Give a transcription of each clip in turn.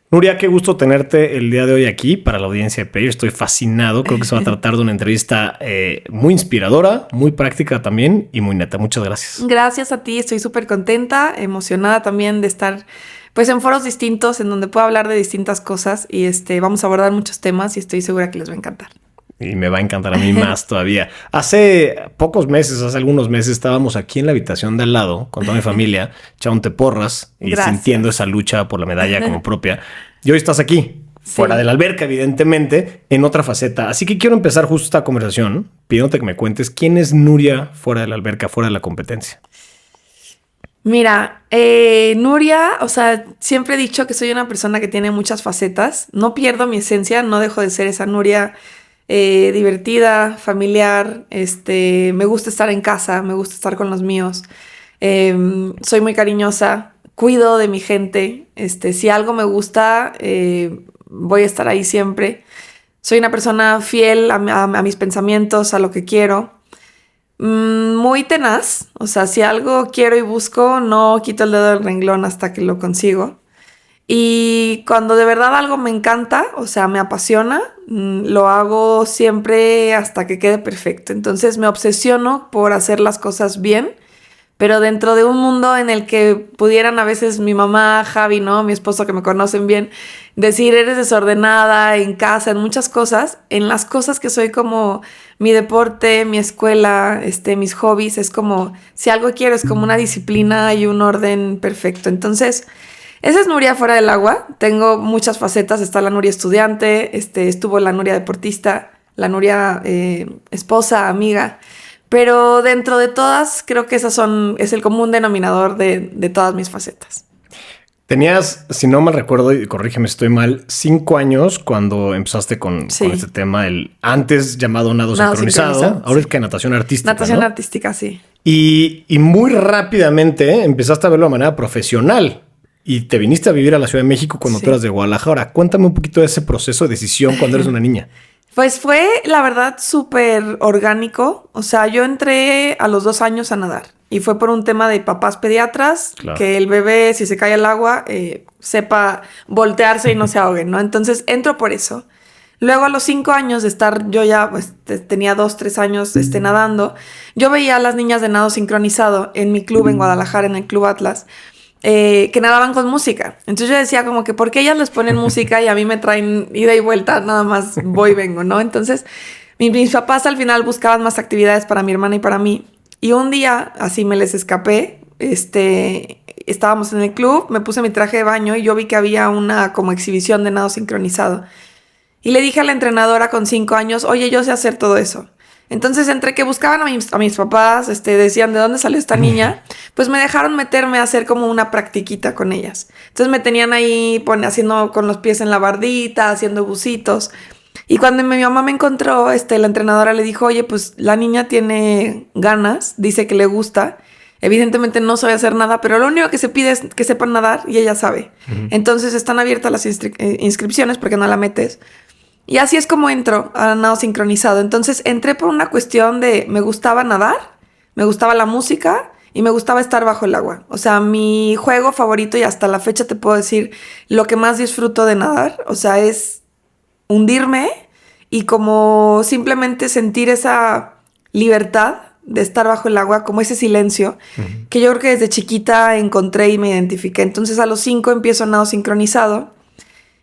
Nuria, qué gusto tenerte el día de hoy aquí para la audiencia de Payer. Estoy fascinado. Creo que se va a tratar de una entrevista muy inspiradora, muy práctica también y muy neta. Muchas gracias. Gracias a ti. Estoy súper contenta, emocionada también de estar pues en foros distintos en donde puedo hablar de distintas cosas y vamos a abordar muchos temas y estoy segura que les va a encantar. Y me va a encantar a mí más todavía. Hace algunos meses, estábamos aquí en la habitación de al lado con toda mi familia, echándote porras y sintiendo esa lucha por la medalla como propia. Y hoy estás aquí, fuera de la alberca, evidentemente, en otra faceta. Así que quiero empezar justo esta conversación pidiéndote que me cuentes quién es Nuria fuera de la alberca, fuera de la competencia. Mira, Nuria, o sea, siempre he dicho que soy una persona que tiene muchas facetas. No pierdo mi esencia, no dejo de ser esa Nuria divertida, familiar, me gusta estar en casa, me gusta estar con los míos, soy muy cariñosa, cuido de mi gente, si algo me gusta, voy a estar ahí siempre. Soy una persona fiel a mis pensamientos, a lo que quiero, muy tenaz, o sea, si algo quiero y busco, no quito el dedo del renglón hasta que lo consigo. Y cuando de verdad algo me encanta, o sea, me apasiona, lo hago siempre hasta que quede perfecto. Entonces me obsesiono por hacer las cosas bien, pero dentro de un mundo en el que pudieran a veces mi mamá, Javi, ¿no? Mi esposo, que me conocen bien, decir eres desordenada en casa, en muchas cosas, en las cosas que soy como mi deporte, mi escuela, mis hobbies, es como, si algo quiero es como una disciplina y un orden perfecto. Entonces, esa es Nuria fuera del agua. Tengo muchas facetas. Está la Nuria estudiante, estuvo la Nuria deportista, la Nuria esposa, amiga. Pero dentro de todas, creo que es el común denominador de todas mis facetas. Tenías, si no mal recuerdo, y corrígeme si estoy mal, 5 años cuando empezaste con este tema, el antes llamado nado sincronizado. Ahora es que natación artística. Natación, ¿no? Artística, sí. Y muy rápidamente empezaste a verlo de manera profesional. Y te viniste a vivir a la Ciudad de México cuando tú eras de Guadalajara. Cuéntame un poquito de ese proceso de decisión cuando eres una niña. Pues fue, la verdad, súper orgánico. O sea, yo entré a los 2 años a nadar. Y fue por un tema de papás pediatras, claro, que el bebé, si se cae al agua, sepa voltearse y no se ahogue, ¿no? Entonces, entro por eso. Luego, a los 5 años de estar, yo ya pues, tenía 2, 3 años nadando, yo veía a las niñas de nado sincronizado en mi club en Guadalajara, en el Club Atlas, que nadaban con música. Entonces yo decía como que ¿por qué ellas les ponen música y a mí me traen ida y vuelta? Nada más voy y vengo, ¿no? Entonces mis papás al final buscaban más actividades para mi hermana y para mí. Y un día así me les escapé. Estábamos en el club, me puse mi traje de baño y yo vi que había una como exhibición de nado sincronizado. Y le dije a la entrenadora con 5 años, oye, yo sé hacer todo eso. Entonces, entre que buscaban a mis papás, decían, ¿de dónde salió esta niña? Pues me dejaron meterme a hacer como una practiquita con ellas. Entonces me tenían ahí haciendo con los pies en la bardita, haciendo bucitos. Y cuando mi mamá me encontró, la entrenadora le dijo, oye, pues la niña tiene ganas, dice que le gusta. Evidentemente no sabe hacer nada, pero lo único que se pide es que sepan nadar y ella sabe. Entonces están abiertas las inscripciones porque no la metes. Y así es como entro a nado sincronizado. Entonces entré por una cuestión de me gustaba nadar, me gustaba la música y me gustaba estar bajo el agua. O sea, mi juego favorito y hasta la fecha te puedo decir lo que más disfruto de nadar, o sea, es hundirme y como simplemente sentir esa libertad de estar bajo el agua, como ese silencio, que yo creo que desde chiquita encontré y me identifiqué. Entonces a los 5 empiezo nado sincronizado.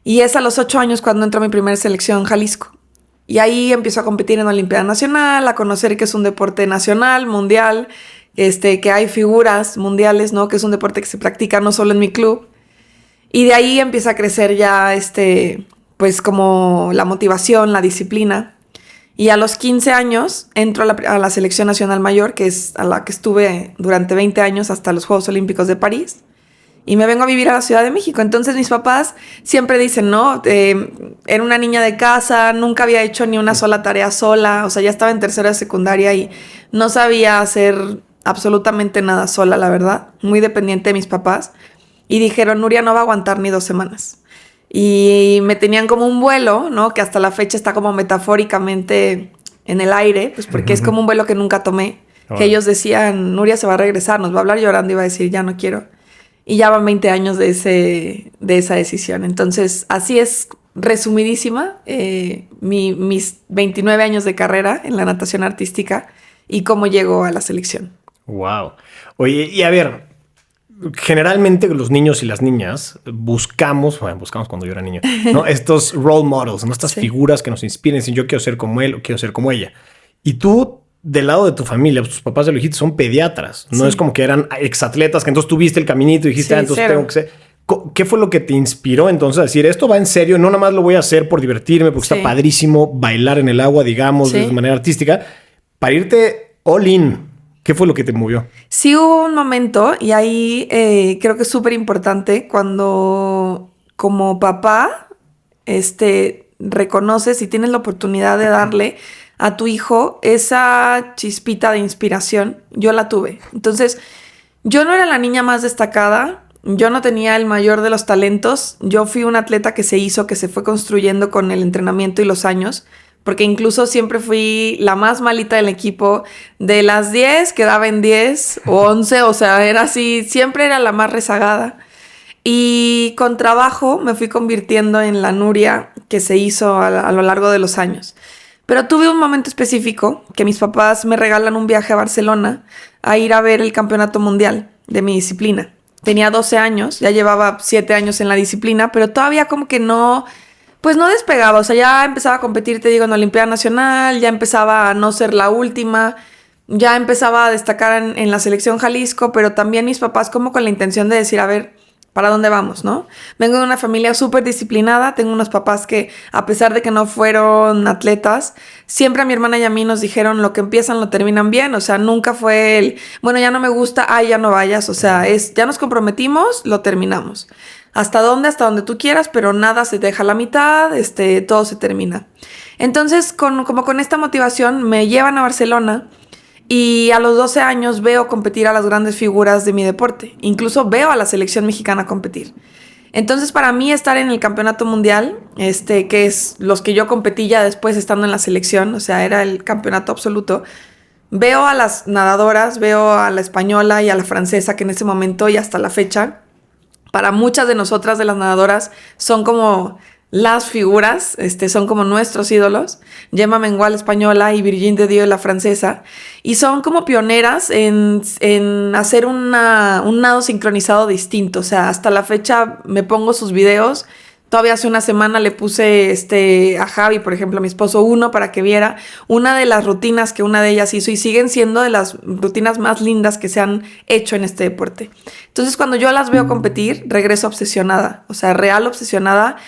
Y es a los 8 años cuando entro a mi primera selección Jalisco. Y ahí empiezo a competir en Olimpiada Nacional, a conocer que es un deporte nacional, mundial, que hay figuras mundiales, ¿no? Que es un deporte que se practica no solo en mi club. Y de ahí empieza a crecer ya, pues como la motivación, la disciplina. Y a los 15 años entro a la selección nacional mayor, que es a la que estuve durante 20 años hasta los Juegos Olímpicos de París. Y me vengo a vivir a la Ciudad de México. Entonces mis papás siempre dicen, ¿no? Era una niña de casa, nunca había hecho ni una sola tarea sola. O sea, ya estaba en tercera de secundaria y no sabía hacer absolutamente nada sola, la verdad. Muy dependiente de mis papás. Y dijeron, Nuria no va a aguantar ni 2 semanas. Y me tenían como un vuelo, ¿no? Que hasta la fecha está como metafóricamente en el aire, pues porque es como un vuelo que nunca tomé. Que ellos decían, Nuria se va a regresar, nos va a hablar llorando y va a decir, ya no quiero. y ya van 20 años de esa decisión. Entonces, así es, resumidísima, mis 29 años de carrera en la natación artística y cómo llego a la selección. Wow. Oye, y a ver, generalmente los niños y las niñas buscamos cuando yo era niño, ¿no? Estos role models, ¿no? Estas figuras que nos inspiren, si yo quiero ser como él o quiero ser como ella. Y tú, del lado de tu familia, tus papás, ya lo dijiste, son pediatras. No es como que eran exatletas, que entonces tuviste el caminito y dijiste, entonces tengo que ser. ¿Qué fue lo que te inspiró entonces a decir, esto va en serio, no nada más lo voy a hacer por divertirme, porque está padrísimo bailar en el agua, digamos, de manera artística, para irte all in? ¿Qué fue lo que te movió? Sí, hubo un momento, y ahí creo que es súper importante, cuando como papá reconoces y tienes la oportunidad de darle a tu hijo esa chispita de inspiración. Yo la tuve. Entonces, yo no era la niña más destacada, yo no tenía el mayor de los talentos, yo fui una atleta que se fue construyendo con el entrenamiento y los años, porque incluso siempre fui la más malita del equipo. De las 10 quedaba en 10 o 11, o sea, era así, siempre era la más rezagada. Y con trabajo me fui convirtiendo en la Nuria que se hizo a lo largo de los años. Pero tuve un momento específico que mis papás me regalan un viaje a Barcelona a ir a ver el campeonato mundial de mi disciplina. Tenía 12 años, ya llevaba 7 años en la disciplina, pero todavía como que no despegaba. O sea, ya empezaba a competir, te digo, en la Olimpiada Nacional, ya empezaba a no ser la última, ya empezaba a destacar en la selección Jalisco, pero también mis papás como con la intención de decir, a ver, ¿para dónde vamos, no? Vengo de una familia súper disciplinada, tengo unos papás que, a pesar de que no fueron atletas, siempre a mi hermana y a mí nos dijeron, lo que empiezan lo terminan bien. O sea, nunca fue bueno, ya no me gusta, ya no vayas. O sea, ya nos comprometimos, lo terminamos. ¿Hasta dónde? Hasta donde tú quieras, pero nada se deja a la mitad, todo se termina. Entonces, como con esta motivación, me llevan a Barcelona y a los 12 años veo competir a las grandes figuras de mi deporte. Incluso veo a la selección mexicana competir. Entonces, para mí, estar en el campeonato mundial, que es los que yo competí ya después estando en la selección, o sea, era el campeonato absoluto, veo a las nadadoras, veo a la española y a la francesa, que en ese momento y hasta la fecha, para muchas de nosotras, de las nadadoras, son como las figuras, son como nuestros ídolos. Gemma Mengual, española, y Virginie de Dieu, la francesa. Y son como pioneras en hacer un nado sincronizado distinto. O sea, hasta la fecha me pongo sus videos. Todavía hace una semana le puse a Javi, por ejemplo, a mi esposo, uno para que viera una de las rutinas que una de ellas hizo, y siguen siendo de las rutinas más lindas que se han hecho en este deporte. Entonces, cuando yo las veo competir, regreso obsesionada, o sea, real obsesionada.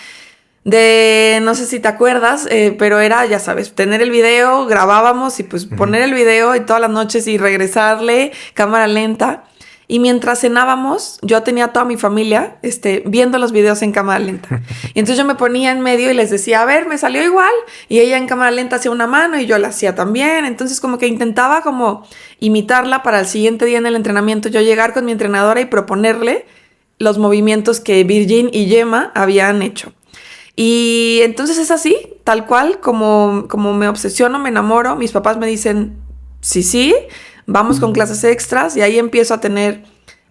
No sé si te acuerdas, pero era, ya sabes, tener el video, grabábamos y pues poner el video y todas las noches y regresarle, cámara lenta. Y mientras cenábamos, yo tenía a toda mi familia viendo los videos en cámara lenta. Y entonces yo me ponía en medio y les decía, a ver, me salió igual. Y ella en cámara lenta hacía una mano y yo la hacía también. Entonces como que intentaba como imitarla para el siguiente día en el entrenamiento, yo llegar con mi entrenadora y proponerle los movimientos que Virginie y Gemma habían hecho. Y entonces es así, tal cual, como me obsesiono, me enamoro. Mis papás me dicen, sí, vamos con clases extras, y ahí empiezo a tener,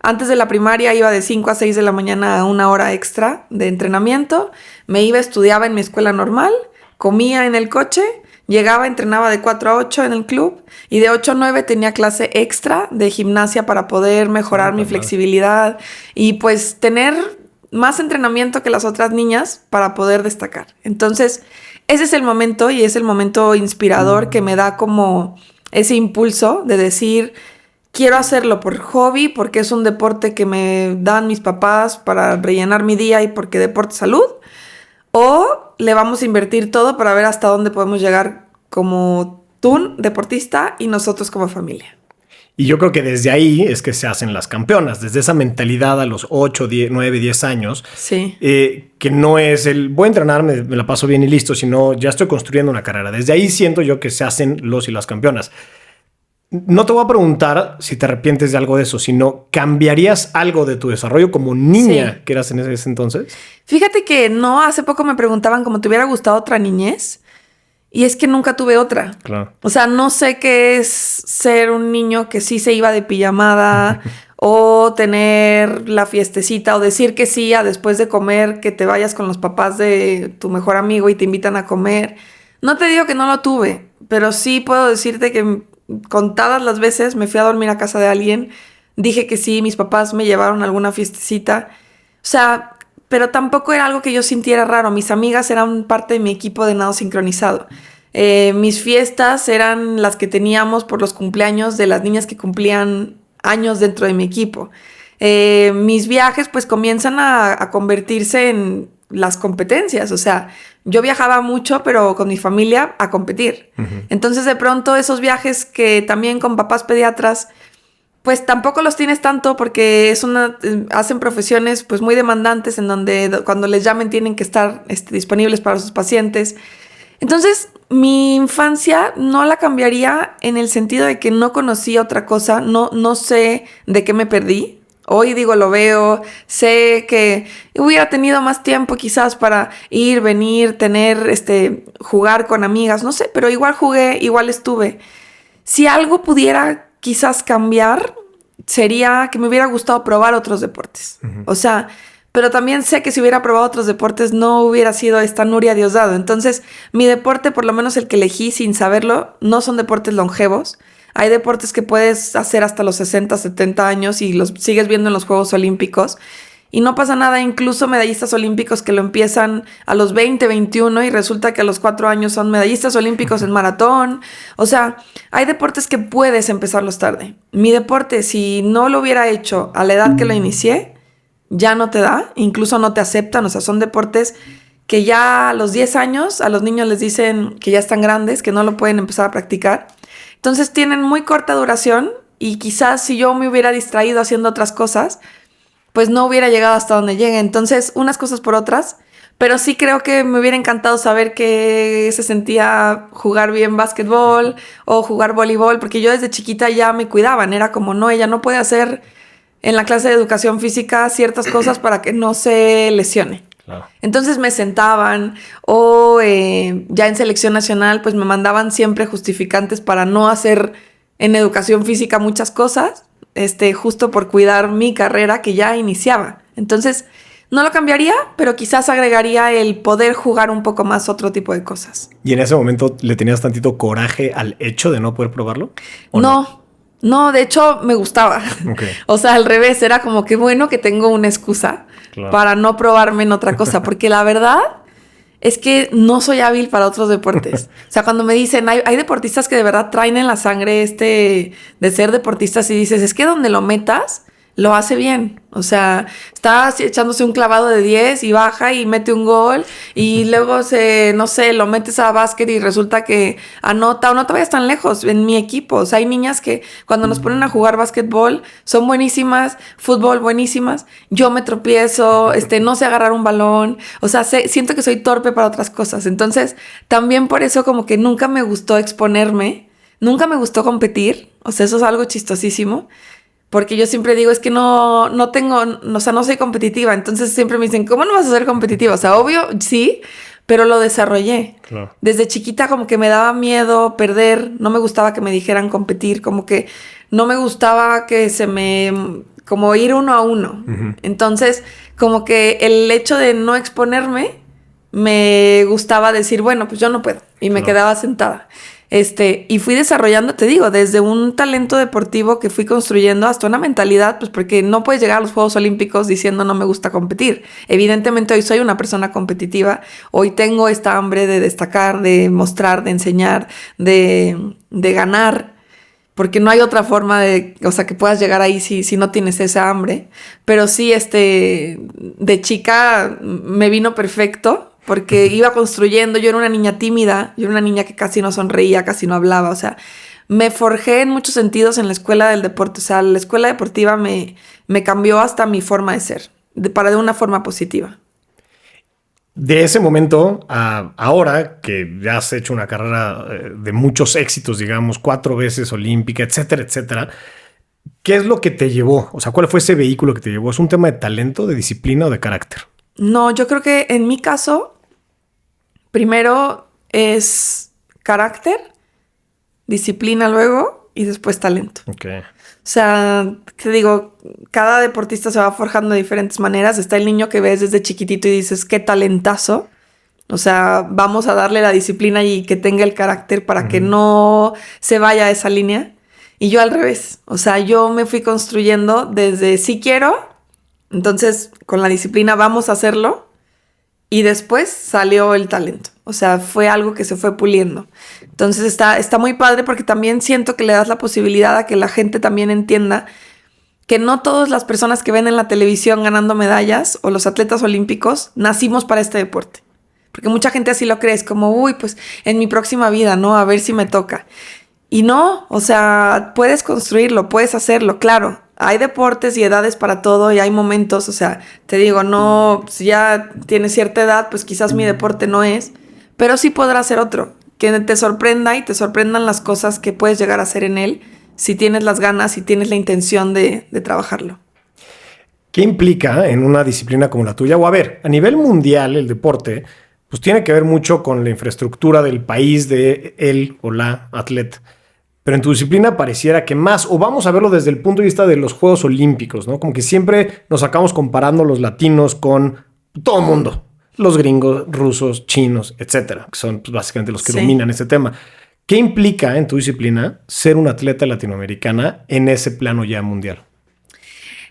antes de la primaria iba de 5 a 6 de la mañana a 1 hora extra de entrenamiento, me iba, estudiaba en mi escuela normal, comía en el coche, llegaba, entrenaba de 4 a 8 en el club, y de 8 a 9 tenía clase extra de gimnasia para poder mejorar mi flexibilidad y pues tener más entrenamiento que las otras niñas para poder destacar. Entonces, ese es el momento, y es el momento inspirador que me da como ese impulso de decir, quiero hacerlo por hobby, porque es un deporte que me dan mis papás para rellenar mi día y porque deporte salud, o le vamos a invertir todo para ver hasta dónde podemos llegar como tú, deportista, y nosotros como familia. Y yo creo que desde ahí es que se hacen las campeonas, desde esa mentalidad a los 8, 10, 9, 10 años, sí. Que no es el voy a entrenar, me la paso bien y listo, sino ya estoy construyendo una carrera. Desde ahí siento yo que se hacen los y las campeonas. No te voy a preguntar si te arrepientes de algo de eso, sino ¿cambiarías algo de tu desarrollo como niña que eras en ese entonces? Fíjate que no, hace poco me preguntaban cómo te hubiera gustado otra niñez. Y es que nunca tuve otra. Claro. O sea, no sé qué es ser un niño que sí se iba de pijamada o tener la fiestecita o decir que sí a después de comer, que te vayas con los papás de tu mejor amigo y te invitan a comer. No te digo que no lo tuve, pero sí puedo decirte que contadas las veces me fui a dormir a casa de alguien, dije que sí, mis papás me llevaron a alguna fiestecita. O sea, pero tampoco era algo que yo sintiera raro. Mis amigas eran parte de mi equipo de nado sincronizado. Mis fiestas eran las que teníamos por los cumpleaños de las niñas que cumplían años dentro de mi equipo. Mis viajes pues comienzan a convertirse en las competencias. O sea, yo viajaba mucho, pero con mi familia a competir. Entonces de pronto esos viajes que también con papás pediatras, pues tampoco los tienes tanto porque hacen profesiones pues muy demandantes en donde cuando les llamen tienen que estar disponibles para sus pacientes. Entonces, mi infancia no la cambiaría en el sentido de que no conocí otra cosa, no sé de qué me perdí. Hoy digo, lo veo, sé que hubiera tenido más tiempo quizás para ir, venir, jugar con amigas, no sé, pero igual jugué, igual estuve. Si algo pudiera quizás cambiar, sería que me hubiera gustado probar otros deportes. O sea, pero también sé que si hubiera probado otros deportes no hubiera sido esta Nuria Diosdado. Entonces, mi deporte, por lo menos el que elegí sin saberlo, no son deportes longevos. Hay deportes que puedes hacer hasta los 60, 70 años y los sigues viendo en los Juegos Olímpicos. Y no pasa nada, incluso medallistas olímpicos que lo empiezan a los 20, 21 y resulta que a los 4 años son medallistas olímpicos en maratón. O sea, hay deportes que puedes empezarlos tarde. Mi deporte, si no lo hubiera hecho a la edad que lo inicié, ya no te da, incluso no te aceptan. O sea, son deportes que ya a los 10 años a los niños les dicen que ya están grandes, que no lo pueden empezar a practicar. Entonces tienen muy corta duración y quizás si yo me hubiera distraído haciendo otras cosas, pues no hubiera llegado hasta donde llegue. Entonces, unas cosas por otras, pero sí creo que me hubiera encantado saber que se sentía jugar bien básquetbol o jugar voleibol, porque yo desde chiquita ya me cuidaban. Era como, no, ella no puede hacer en la clase de educación física ciertas cosas para que no se lesione. Claro. Entonces me sentaban o ya en selección nacional pues me mandaban siempre justificantes para no hacer en educación física muchas cosas, justo por cuidar mi carrera que ya iniciaba. Entonces no lo cambiaría, pero quizás agregaría el poder jugar un poco más otro tipo de cosas. ¿Y en ese momento le tenías tantito coraje al hecho de no poder probarlo? No, de hecho me gustaba. Okay. O sea, al revés, era como que bueno que tengo una excusa para no probarme en otra cosa, porque la verdad es que no soy hábil para otros deportes. O sea, cuando me dicen, hay deportistas que de verdad traen en la sangre de ser deportistas y dices, es que donde lo metas, lo hace bien. O sea, está echándose un clavado de 10 y baja y mete un gol y luego lo metes a básquet y resulta que anota o no te vayas tan lejos en mi equipo. O sea, hay niñas que cuando nos ponen a jugar básquetbol son buenísimas, fútbol buenísimas. Yo me tropiezo, no sé agarrar un balón. O sea, siento que soy torpe para otras cosas. Entonces, también por eso como que nunca me gustó exponerme, nunca me gustó competir. O sea, eso es algo chistosísimo. Porque yo siempre digo, es que no soy competitiva. Entonces siempre me dicen, ¿cómo no vas a ser competitiva? O sea, obvio, sí, pero lo desarrollé. Claro. Desde chiquita como que me daba miedo perder. No me gustaba que me dijeran competir. Como que no me gustaba que como ir 1 a 1. Uh-huh. Entonces, como que el hecho de no exponerme, me gustaba decir, bueno, pues yo no puedo. Y me quedaba sentada. Y fui desarrollando, te digo, desde un talento deportivo que fui construyendo hasta una mentalidad, pues porque no puedes llegar a los Juegos Olímpicos diciendo no me gusta competir. Evidentemente hoy soy una persona competitiva, hoy tengo esta hambre de destacar, de mostrar, de enseñar, de ganar, porque no hay otra forma que puedas llegar ahí si no tienes esa hambre. Pero sí, de chica me vino perfecto. Porque iba construyendo, yo era una niña tímida, yo era una niña que casi no sonreía, casi no hablaba, o sea, me forjé en muchos sentidos en la escuela del deporte, o sea, la escuela deportiva me cambió hasta mi forma de ser, de una forma positiva. De ese momento a ahora que ya has hecho una carrera de muchos éxitos, digamos, 4 veces olímpica, etcétera, etcétera, ¿qué es lo que te llevó? O sea, ¿cuál fue ese vehículo que te llevó? ¿Es un tema de talento, de disciplina o de carácter? No, yo creo que en mi caso, primero es carácter, disciplina luego y después talento. Okay. O sea, te digo, cada deportista se va forjando de diferentes maneras. Está el niño que ves desde chiquitito y dices, qué talentazo. O sea, vamos a darle la disciplina y que tenga el carácter para que no se vaya a esa línea. Y yo al revés. O sea, yo me fui construyendo desde sí quiero, entonces con la disciplina vamos a hacerlo. Y después salió el talento. O sea, fue algo que se fue puliendo. Entonces está muy padre porque también siento que le das la posibilidad a que la gente también entienda que no todas las personas que ven en la televisión ganando medallas o los atletas olímpicos nacimos para este deporte. Porque mucha gente así lo cree. Es como, uy, pues en mi próxima vida, ¿no? A ver si me toca. Y no, o sea, puedes construirlo, puedes hacerlo, claro. Hay deportes y edades para todo y hay momentos, o sea, te digo, no, si ya tienes cierta edad, pues quizás mi deporte no es, pero sí podrá ser otro, que te sorprenda y te sorprendan las cosas que puedes llegar a hacer en él si tienes las ganas, si tienes la intención de trabajarlo. ¿Qué implica en una disciplina como la tuya? O a ver, a nivel mundial el deporte, pues tiene que ver mucho con la infraestructura del país de él o la atleta. Pero en tu disciplina pareciera que más, o vamos a verlo desde el punto de vista de los Juegos Olímpicos, ¿no? Como que siempre nos acabamos comparando los latinos con todo el mundo. Los gringos, rusos, chinos, etcétera, que son pues, básicamente los que dominan este tema. ¿Qué implica en tu disciplina ser una atleta latinoamericana en ese plano ya mundial?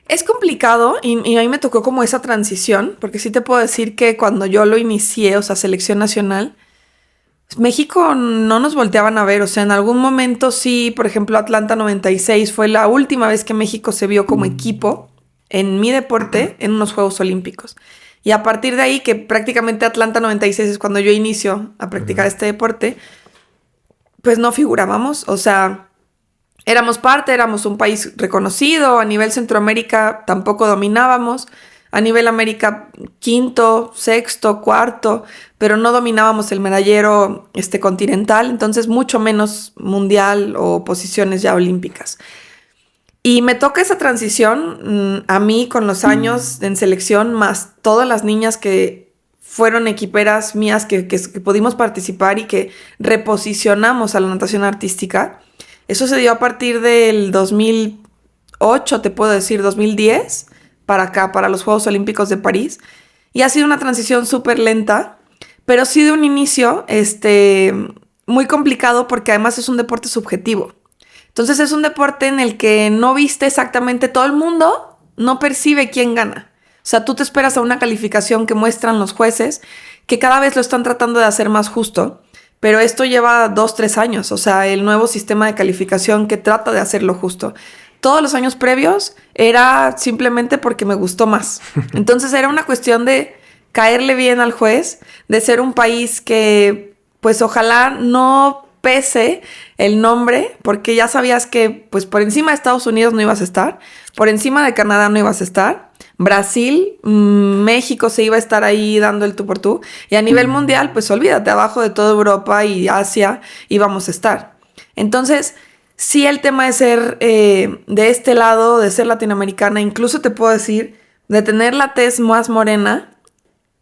Es complicado y a mí me tocó como esa transición, porque sí te puedo decir que cuando yo lo inicié, o sea, selección nacional, México no nos volteaban a ver, o sea, en algún momento sí, por ejemplo, Atlanta 96 fue la última vez que México se vio como equipo en mi deporte en unos Juegos Olímpicos. Y a partir de ahí, que prácticamente Atlanta 96 es cuando yo inicio a practicar este deporte, pues no figurábamos, o sea, éramos parte, éramos un país reconocido, a nivel Centroamérica tampoco dominábamos, a nivel América quinto, sexto, cuarto, pero no dominábamos el medallero continental, entonces mucho menos mundial o posiciones ya olímpicas. Y me toca esa transición a mí con los años en selección, más todas las niñas que fueron equiperas mías que pudimos participar y que reposicionamos a la natación artística. Eso se dio a partir del 2008, te puedo decir, 2010, para acá, para los Juegos Olímpicos de París. Y ha sido una transición súper lenta, pero sí de un inicio muy complicado porque además es un deporte subjetivo. Entonces es un deporte en el que no viste exactamente todo el mundo, no percibe quién gana. O sea, tú te esperas a una calificación que muestran los jueces, que cada vez lo están tratando de hacer más justo, pero esto lleva 2-3 años, o sea, el nuevo sistema de calificación que trata de hacerlo justo. Todos los años previos era simplemente porque me gustó más. Entonces era una cuestión de caerle bien al juez, de ser un país que pues ojalá no pese el nombre, porque ya sabías que pues por encima de Estados Unidos no ibas a estar, por encima de Canadá no ibas a estar, Brasil, México se iba a estar ahí dando el tú por tú, y a nivel mundial pues olvídate, abajo de toda Europa y Asia íbamos a estar. Entonces sí, el tema de ser de este lado, de ser latinoamericana, incluso te puedo decir, de tener la tez más morena,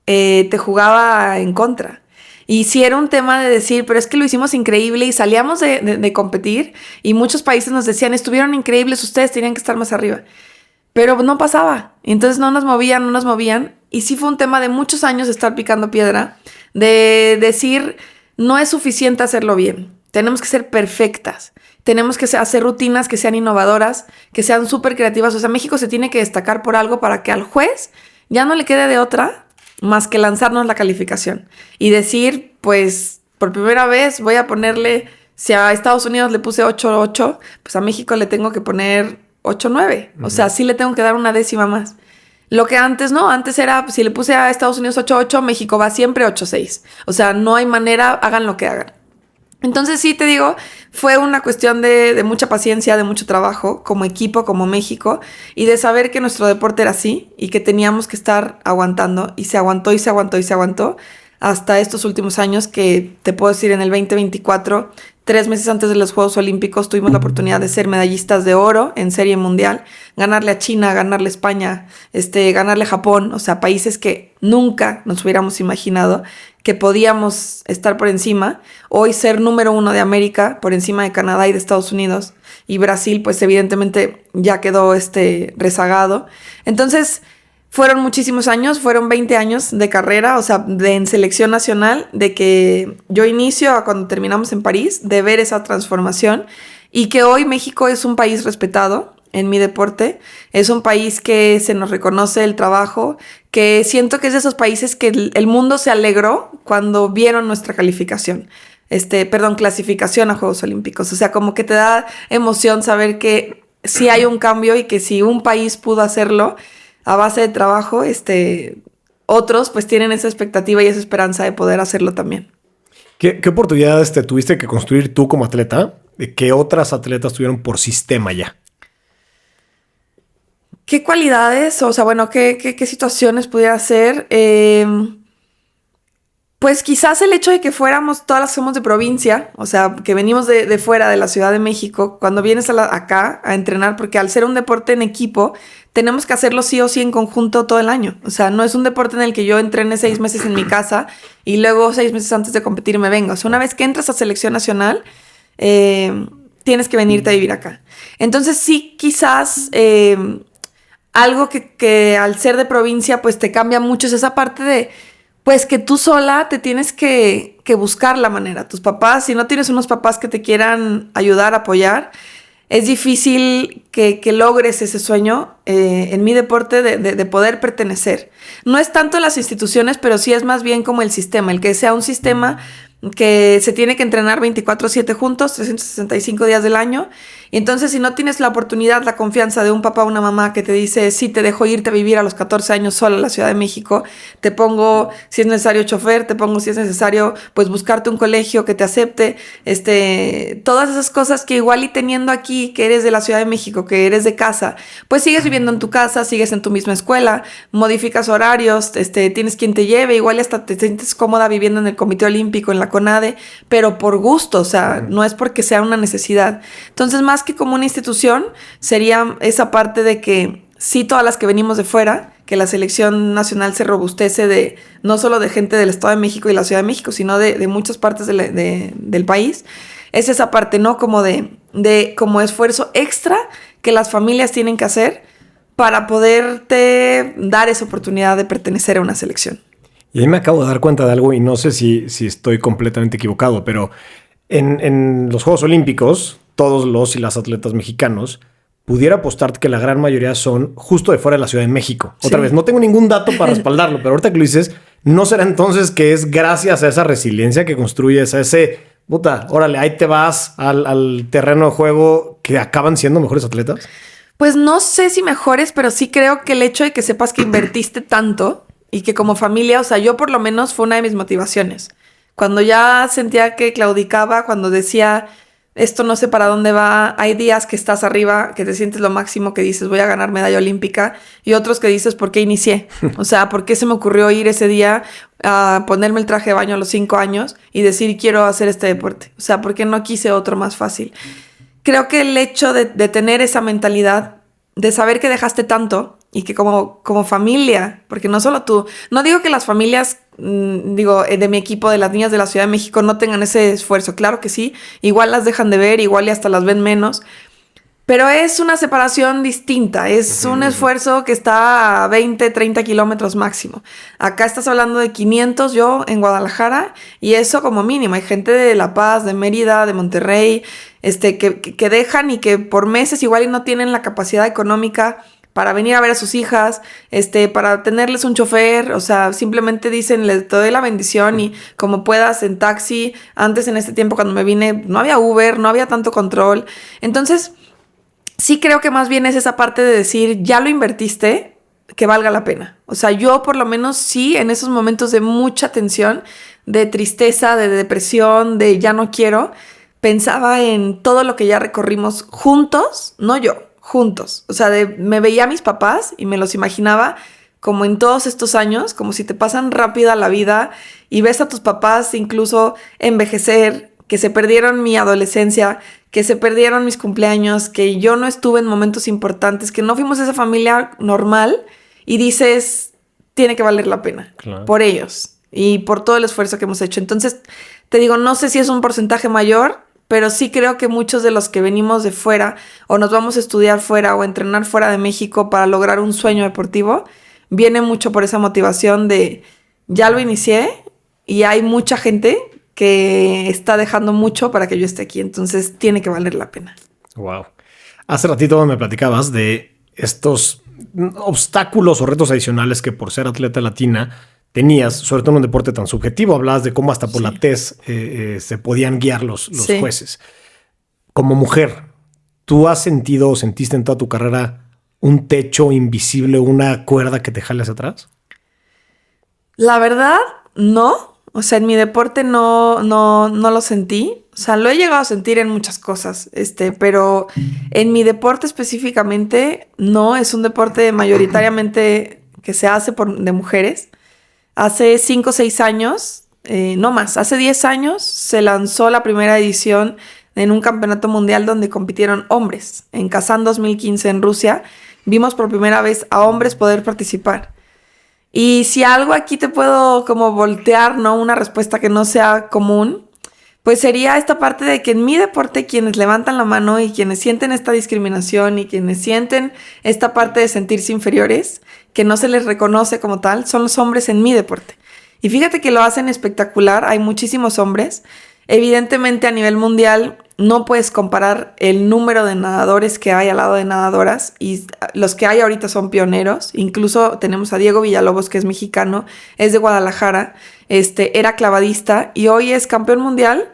te jugaba en contra. Y sí era un tema de decir, pero es que lo hicimos increíble y salíamos de competir y muchos países nos decían, estuvieron increíbles, ustedes tenían que estar más arriba. Pero no pasaba. Entonces no nos movían. Y sí fue un tema de muchos años de estar picando piedra, de decir, no es suficiente hacerlo bien, tenemos que ser perfectas. Tenemos que hacer rutinas que sean innovadoras, que sean súper creativas. O sea, México se tiene que destacar por algo para que al juez ya no le quede de otra más que lanzarnos la calificación. Y decir, pues, por primera vez voy a ponerle, si a Estados Unidos le puse 8-8, pues a México le tengo que poner 8-9. O sea, sí le tengo que dar una décima más. Lo que antes no, antes era, si le puse a Estados Unidos 8-8, México va siempre 8-6. O sea, no hay manera, hagan lo que hagan. Entonces sí te digo, fue una cuestión de mucha paciencia, de mucho trabajo como equipo, como México, y de saber que nuestro deporte era así y que teníamos que estar aguantando, y se aguantó y se aguantó y se aguantó hasta estos últimos años que te puedo decir en el 2024 3 meses antes de los Juegos Olímpicos tuvimos la oportunidad de ser medallistas de oro en serie mundial, ganarle a China, ganarle a España, ganarle a Japón, o sea, países que nunca nos hubiéramos imaginado que podíamos estar por encima. Hoy ser número 1 de América, por encima de Canadá y de Estados Unidos, y Brasil, pues evidentemente ya quedó rezagado. Entonces, fueron muchísimos años, fueron 20 años de carrera, o sea, en selección nacional, de que yo inicio a cuando terminamos en París, de ver esa transformación, y que hoy México es un país respetado en mi deporte, es un país que se nos reconoce el trabajo, que siento que es de esos países que el mundo se alegró cuando vieron nuestra calificación. Clasificación a Juegos Olímpicos. O sea, como que te da emoción saber que sí hay un cambio y que si un país pudo hacerlo a base de trabajo, otros pues tienen esa expectativa y esa esperanza de poder hacerlo también. ¿Qué oportunidades tuviste que construir tú como atleta? ¿Qué otras atletas tuvieron por sistema ya? ¿Qué cualidades? O sea, bueno, ¿qué situaciones pudiera ser? Pues quizás el hecho de que todas las somos de provincia, o sea, que venimos de fuera de la Ciudad de México, cuando vienes acá a entrenar, porque al ser un deporte en equipo, tenemos que hacerlo sí o sí en conjunto todo el año. O sea, no es un deporte en el que yo entrene 6 meses en mi casa y luego 6 meses antes de competir me vengo. O sea, una vez que entras a selección nacional, tienes que venirte a vivir acá. Entonces sí, quizás algo que al ser de provincia, pues te cambia mucho es esa parte de pues que tú sola te tienes que buscar la manera. Tus papás, si no tienes unos papás que te quieran ayudar, apoyar, es difícil que logres ese sueño en mi deporte de poder pertenecer. No es tanto las instituciones, pero sí es más bien como el sistema, el que sea un sistema que se tiene que entrenar 24/7 juntos, 365 días del año. Y entonces si no tienes la oportunidad, la confianza de un papá o una mamá que te dice, sí, te dejo irte a vivir a los 14 años sola a la Ciudad de México, te pongo, si es necesario, chofer, te pongo, si es necesario, pues buscarte un colegio que te acepte, todas esas cosas que igual y teniendo aquí, que eres de la Ciudad de México, que eres de casa, pues sigues viviendo en tu casa, sigues en tu misma escuela, modificas horarios, tienes quien te lleve, igual hasta te sientes cómoda viviendo en el Comité Olímpico, en la CONADE, pero por gusto, o sea, no es porque sea una necesidad. Entonces, más que como una institución, sería esa parte de que sí, todas las que venimos de fuera, que la selección nacional se robustece no solo de gente del Estado de México y la Ciudad de México, sino de muchas partes del país. Es esa parte, ¿no? Como de como esfuerzo extra que las familias tienen que hacer para poderte dar esa oportunidad de pertenecer a una selección. Y ahí me acabo de dar cuenta de algo y no sé si estoy completamente equivocado, pero en los Juegos Olímpicos, todos los y las atletas mexicanos, pudiera apostarte que la gran mayoría son justo de fuera de la Ciudad de México. Sí. Otra vez, no tengo ningún dato para respaldarlo, pero ahorita que lo dices, ¿no será entonces que es gracias a esa resiliencia que construyes, a ese, órale, ahí te vas al terreno de juego, que acaban siendo mejores atletas? Pues no sé si mejores, pero sí creo que el hecho de que sepas que invertiste tanto y que como familia, o sea, yo por lo menos fue una de mis motivaciones. Cuando ya sentía que claudicaba, cuando decía, esto no sé para dónde va, hay días que estás arriba, que te sientes lo máximo, que dices, voy a ganar medalla olímpica, y otros que dices, ¿por qué inicié? O sea, ¿por qué se me ocurrió ir ese día a ponerme el traje de baño a los 5 años y decir, quiero hacer este deporte? O sea, ¿por qué no quise otro más fácil? Creo que el hecho de tener esa mentalidad, de saber que dejaste tanto y que como familia, porque no solo tú, no digo que las familias, de mi equipo, de las niñas de la Ciudad de México, no tengan ese esfuerzo, claro que sí, igual las dejan de ver, igual y hasta las ven menos, pero es una separación distinta, es un esfuerzo que está a 20, 30 kilómetros máximo. Acá estás hablando de 500, yo en Guadalajara, y eso como mínimo. Hay gente de La Paz, de Mérida, de Monterrey, que dejan y que por meses igual y no tienen la capacidad económica para venir a ver a sus hijas, para tenerles un chofer, o sea, simplemente dicen, les doy la bendición y como puedas en taxi. Antes, en este tiempo, cuando me vine, no había Uber, no había tanto control. Entonces, sí creo que más bien es esa parte de decir, ya lo invertiste, que valga la pena. O sea, yo por lo menos sí, en esos momentos de mucha tensión, de tristeza, de depresión, de ya no quiero, pensaba en todo lo que ya recorrimos juntos, no yo, juntos. O sea, me veía a mis papás y me los imaginaba como en todos estos años, como si te pasan rápida la vida y ves a tus papás incluso envejecer, que se perdieron mi adolescencia, que se perdieron mis cumpleaños, que yo no estuve en momentos importantes, que no fuimos esa familia normal, y dices, tiene que valer la pena, claro, por ellos y por todo el esfuerzo que hemos hecho. Entonces, te digo, no sé si es un porcentaje mayor, pero sí creo que muchos de los que venimos de fuera o nos vamos a estudiar fuera o a entrenar fuera de México para lograr un sueño deportivo, viene mucho por esa motivación de ya lo inicié y hay mucha gente que está dejando mucho para que yo esté aquí. Entonces tiene que valer la pena. Wow. Hace ratito me platicabas de estos obstáculos o retos adicionales que por ser atleta latina tenías, sobre todo en un deporte tan subjetivo. Hablabas de cómo hasta por la tez se podían guiar los jueces. Como mujer, ¿tú has sentido o sentiste en toda tu carrera un techo invisible, una cuerda que te jale hacia atrás? La verdad, no. O sea, en mi deporte no lo sentí. O sea, lo he llegado a sentir en muchas cosas, pero en mi deporte específicamente no. Es un deporte mayoritariamente que se hace de mujeres. Hace 5 o 6 años, no más, hace 10 años se lanzó la primera edición en un campeonato mundial donde compitieron hombres. En Kazán 2015 en Rusia, vimos por primera vez a hombres poder participar. Y si algo aquí te puedo como voltear, ¿no? Una respuesta que no sea común, pues sería esta parte de que en mi deporte quienes levantan la mano y quienes sienten esta discriminación y quienes sienten esta parte de sentirse inferiores, que no se les reconoce como tal, son los hombres en mi deporte. Y fíjate que lo hacen espectacular, hay muchísimos hombres. Evidentemente a nivel mundial no puedes comparar el número de nadadores que hay al lado de nadadoras, y los que hay ahorita son pioneros. Incluso tenemos a Diego Villalobos, que es mexicano, es de Guadalajara, era clavadista y hoy es campeón mundial,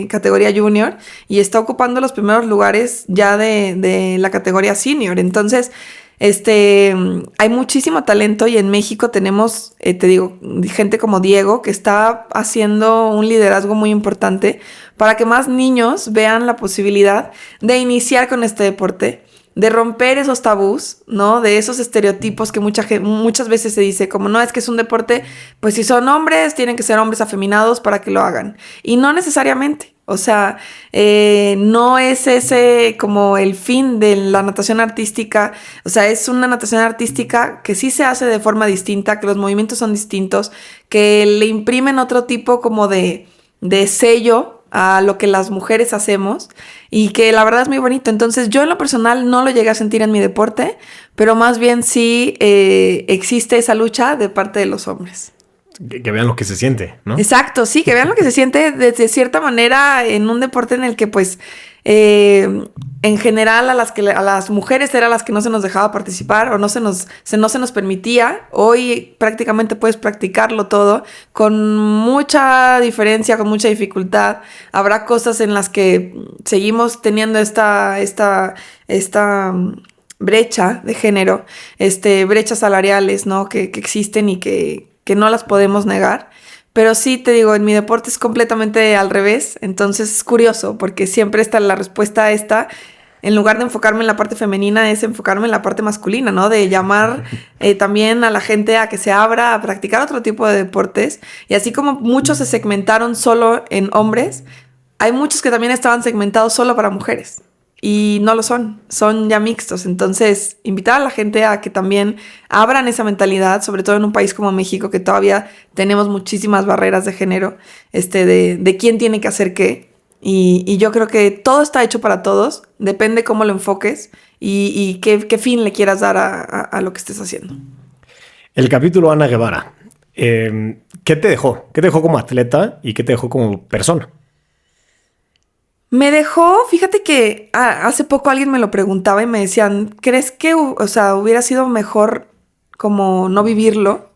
categoría junior, y está ocupando los primeros lugares ya de la categoría senior. Entonces, hay muchísimo talento y en México tenemos, te digo, gente como Diego que está haciendo un liderazgo muy importante para que más niños vean la posibilidad de iniciar con este deporte, de romper esos tabús, ¿no? De esos estereotipos que muchas veces se dice como, no, es que es un deporte, pues si son hombres, tienen que ser hombres afeminados para que lo hagan. Y no necesariamente. O sea, no es ese como el fin de la natación artística. O sea, es una natación artística que sí se hace de forma distinta, que los movimientos son distintos, que le imprimen otro tipo como de sello a lo que las mujeres hacemos y que la verdad es muy bonito. Entonces yo en lo personal no lo llegué a sentir en mi deporte, pero más bien sí existe esa lucha de parte de los hombres. Que vean lo que se siente, ¿no? Exacto, sí, que vean lo que se siente de cierta manera en un deporte en el que pues en general a las mujeres eran las que no se nos dejaba participar o no se nos permitía. Hoy prácticamente puedes practicarlo todo con mucha diferencia, con mucha dificultad. Habrá cosas en las que seguimos teniendo esta brecha de género, brechas salariales, ¿no? Que existen y que no las podemos negar. Pero sí, te digo, en mi deporte es completamente al revés. Entonces es curioso porque siempre está la respuesta esta. En lugar de enfocarme en la parte femenina, es enfocarme en la parte masculina, ¿no? De llamar también a la gente a que se abra a practicar otro tipo de deportes. Y así como muchos se segmentaron solo en hombres, hay muchos que también estaban segmentados solo para mujeres. Y no lo son ya mixtos. Entonces, invitar a la gente a que también abran esa mentalidad, sobre todo en un país como México, que todavía tenemos muchísimas barreras de género, de quién tiene que hacer qué. Y yo creo que todo está hecho para todos, depende cómo lo enfoques y qué fin le quieras dar a lo que estés haciendo. El capítulo Ana Guevara, ¿qué te dejó? ¿Qué te dejó como atleta y qué te dejó como persona? Me dejó, fíjate que hace poco alguien me lo preguntaba y me decían, ¿crees que, hubiera sido mejor como no vivirlo?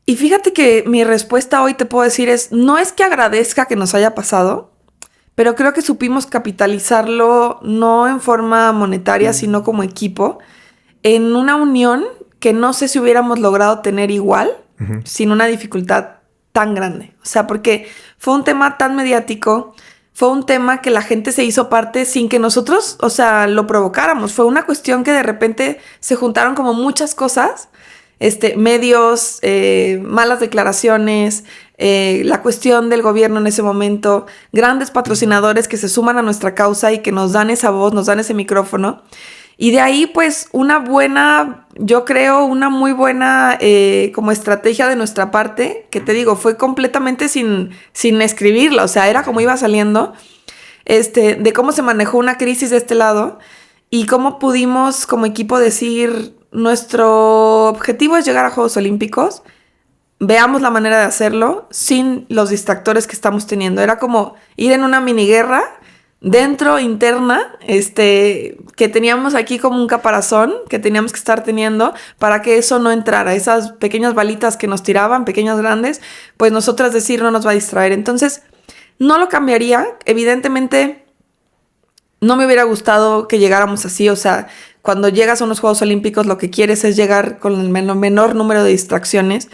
Y fíjate que mi respuesta hoy te puedo decir no es que agradezca que nos haya pasado, pero creo que supimos capitalizarlo no en forma monetaria, sino como equipo, en una unión que no sé si hubiéramos logrado tener igual, sin una dificultad tan grande. O sea, porque fue un tema tan mediático. Fue un tema que la gente se hizo parte sin que nosotros, lo provocáramos. Fue una cuestión que de repente se juntaron como muchas cosas medios, malas declaraciones, la cuestión del gobierno en ese momento, grandes patrocinadores que se suman a nuestra causa y que nos dan esa voz, nos dan ese micrófono. Y de ahí, pues, yo creo, una muy buena como estrategia de nuestra parte, que te digo, fue completamente sin escribirla, o sea, era como iba saliendo, de cómo se manejó una crisis de este lado y cómo pudimos como equipo decir, nuestro objetivo es llegar a Juegos Olímpicos, veamos la manera de hacerlo sin los distractores que estamos teniendo. Era como ir en una mini guerra interna, que teníamos aquí como un caparazón que teníamos que estar teniendo para que eso no entrara. Esas pequeñas balitas que nos tiraban, pequeñas, grandes, pues nosotras decir no nos va a distraer. Entonces, no lo cambiaría. Evidentemente, no me hubiera gustado que llegáramos así. O sea, cuando llegas a unos Juegos Olímpicos, lo que quieres es llegar con el menor número de distracciones.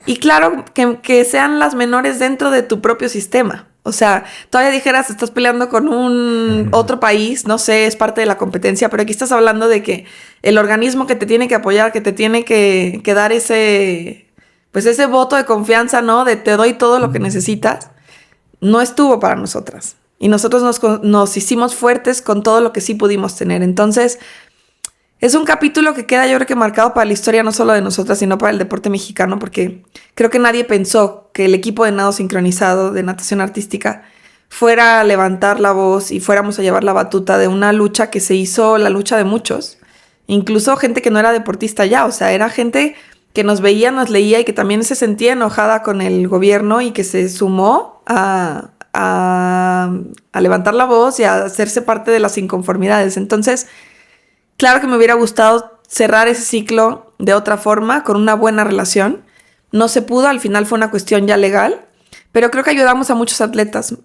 Y claro, que sean las menores dentro de tu propio sistema. O sea, todavía dijeras, estás peleando con otro país, no sé, es parte de la competencia, pero aquí estás hablando de que el organismo que te tiene que apoyar, que te tiene que dar ese voto de confianza, ¿no? De te doy todo lo que necesitas, no estuvo para nosotras. Y nosotros nos hicimos fuertes con todo lo que sí pudimos tener. Entonces, es un capítulo que queda, yo creo que marcado para la historia no solo de nosotras, sino para el deporte mexicano, porque creo que nadie pensó que el equipo de nado sincronizado de natación artística fuera a levantar la voz y fuéramos a llevar la batuta de una lucha que se hizo la lucha de muchos. Incluso gente que no era deportista ya, o sea, era gente que nos veía, nos leía y que también se sentía enojada con el gobierno y que se sumó a levantar la voz y a hacerse parte de las inconformidades. Entonces, claro que me hubiera gustado cerrar ese ciclo de otra forma, con una buena relación. No se pudo, al final fue una cuestión ya legal, pero creo que ayudamos a muchos atletas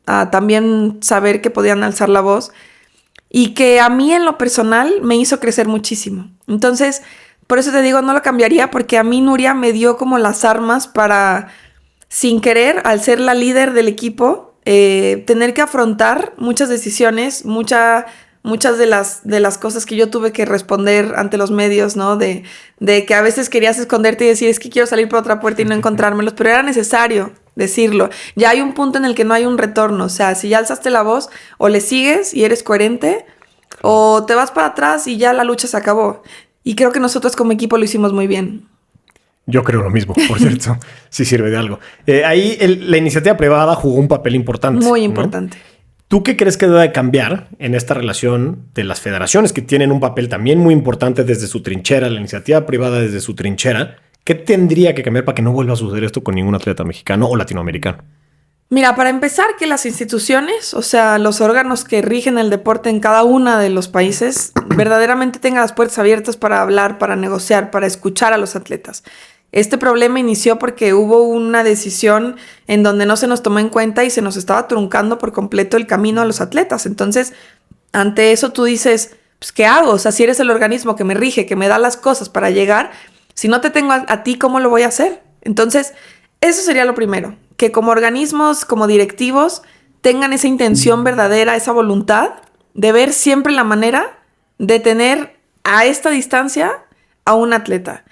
a también saber que podían alzar la voz y que a mí en lo personal me hizo crecer muchísimo. Entonces, por eso te digo, no lo cambiaría, porque a mí Nuria me dio como las armas para, sin querer, al ser la líder del equipo, tener que afrontar muchas decisiones, muchas de las cosas que yo tuve que responder ante los medios, ¿no? De que a veces querías esconderte y decir, es que quiero salir por otra puerta y no encontrármelos, pero era necesario decirlo. Ya hay un punto en el que no hay un retorno, o sea, si ya alzaste la voz, o le sigues y eres coherente, o te vas para atrás y ya la lucha se acabó. Y creo que nosotros como equipo lo hicimos muy bien. Yo creo lo mismo, por cierto, sí sirve de algo. Ahí la iniciativa privada jugó un papel importante. Muy importante. ¿No? ¿Tú qué crees que debe de cambiar en esta relación de las federaciones, que tienen un papel también muy importante desde su trinchera, la iniciativa privada desde su trinchera? ¿Qué tendría que cambiar para que no vuelva a suceder esto con ningún atleta mexicano o latinoamericano? Mira, para empezar, que las instituciones, o sea, los órganos que rigen el deporte en cada uno de los países, verdaderamente tengan las puertas abiertas para hablar, para negociar, para escuchar a los atletas. Este problema inició porque hubo una decisión en donde no se nos tomó en cuenta y se nos estaba truncando por completo el camino a los atletas. Entonces, ante eso tú dices, pues, ¿qué hago? O sea, si eres el organismo que me rige, que me da las cosas para llegar, si no te tengo a ti, ¿cómo lo voy a hacer? Entonces, eso sería lo primero, que como organismos, como directivos, tengan esa intención verdadera, esa voluntad de ver siempre la manera de tener a esta distancia a un atleta.